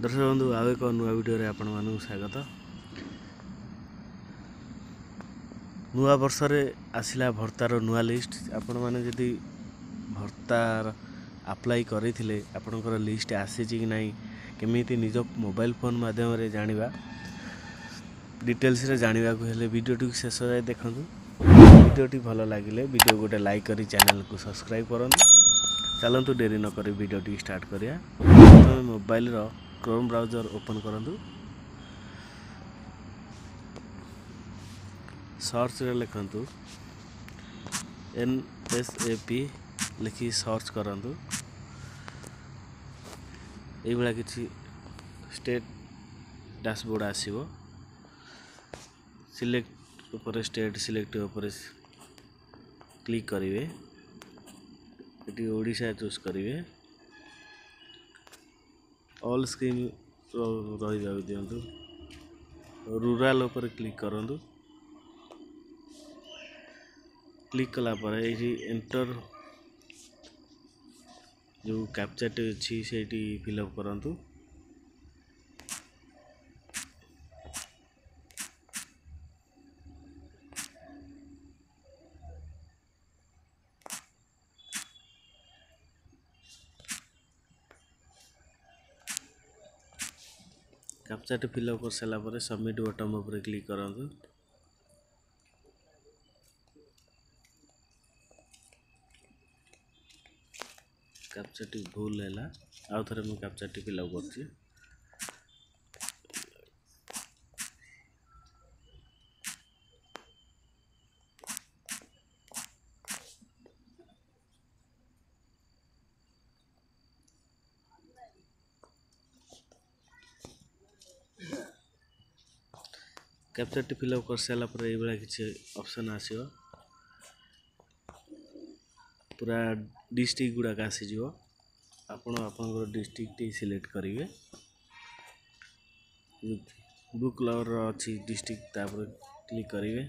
दर्शक बंधु आउ एक नुआ वीडियो आपण मानू स्वागत। नुआ वर्ष रे आसिला भर्तार नुआ लिस्ट आपण माने जदि भर्तार अप्लाई करथिले आपणकर लिस्ट आसी कि नहीं केमिति निज मोबाइल फोन माध्यम रे जानिबा डिटेल्स रे जानिबा को हेले वीडियो शेष जाए देखंतु। वीडियो भल लगिले वीडियो गोटे लाइक करी चैनल को सब्सक्राइब करंतु। चलंतु डेरी न करी वीडियो स्टार्ट करिया। प्रथम मोबाइल रो क्रोम ब्राउजर ओपन करंतु। सर्च रे लिखंतु NSAP लिखि सर्च करंतु। ए बेला किछि स्टेट डैशबोर्ड आसीबो। सिलेक्ट ऊपर स्टेट सिलेक्ट ऊपर क्लिक करिवे। एटी ओडिशा चूज करिवे। ऑल स्क्रीन रही जाउ दियंतु। रूरल ऊपर क्लिक करंतु। क्लिक कला पर एटी एंटर जो कैप्चा अच्छी से फिलअप करंतु। कैप्चा फिलअप कर सारा पर सबमिट बटन ऊपर क्लिक करंतु। कैप्चा भूल है आउ थे मुझे कैप्चा फिलअप कर कैप्चा फिलअप कर सारा पर ये किसी ऑप्शन आसो पूरा डिस्ट्रिक्ट गुड़ाक आसीज आपण डिस्ट्रिक्ट सिलेक्ट करेंगे। ब्लू कलर अच्छी डिस्ट्रिक्ट तापर क्लिक करेंगे।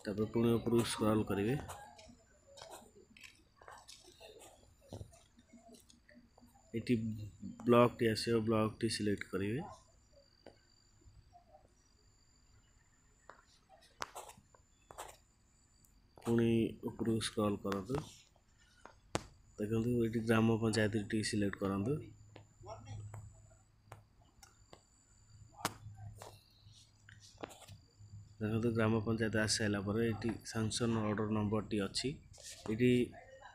तापर पुणी ऊपर स्क्रॉल करेंगे। ये ब्लॉक टी आसो ब्लॉक टी सिलेक्ट करेंगे। पुणी ऊपर स्क्रॉल करंतु। देखंतु ये ग्राम पंचायत टी सिलेक्ट करंतु। देखंतु ग्राम पंचायत आस साइला पर ये सैंक्शन ऑर्डर नंबर टी अच्छी ये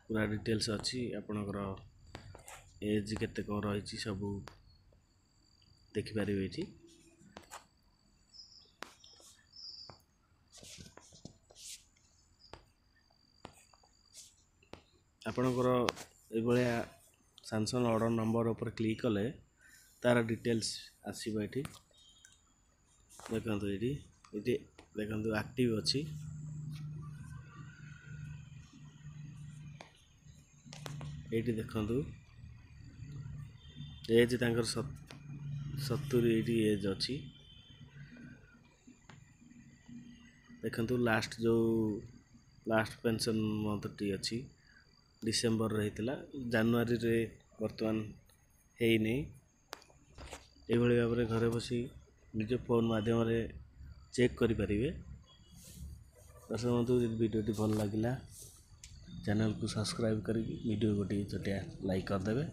पूरा डिटेल्स अच्छी आपणकर एज केते कौन रही सब देखिपारे। ये आपणकर ये सैंक्शन ऑर्डर नंबर ऊपर क्लिक कले तार डिटेल्स आसीबो। ये देखंतु ये देखंतु एक्टिव अच्छी ये देखंतु एज तांकर 70 एज अच्छी। देखंतु लास्ट जो लास्ट पेंशन मंथ टी अच्छी डिसेंबर रही जनवरी रे वर्तमान है नहीं। ये भाव में घरे बसी निज फोन माध्यम चेक करें। दर्शक बंधु वीडियो भल लगा चैनल को सब्सक्राइब कर वीडियो गोटे छोटिया लाइक करदे।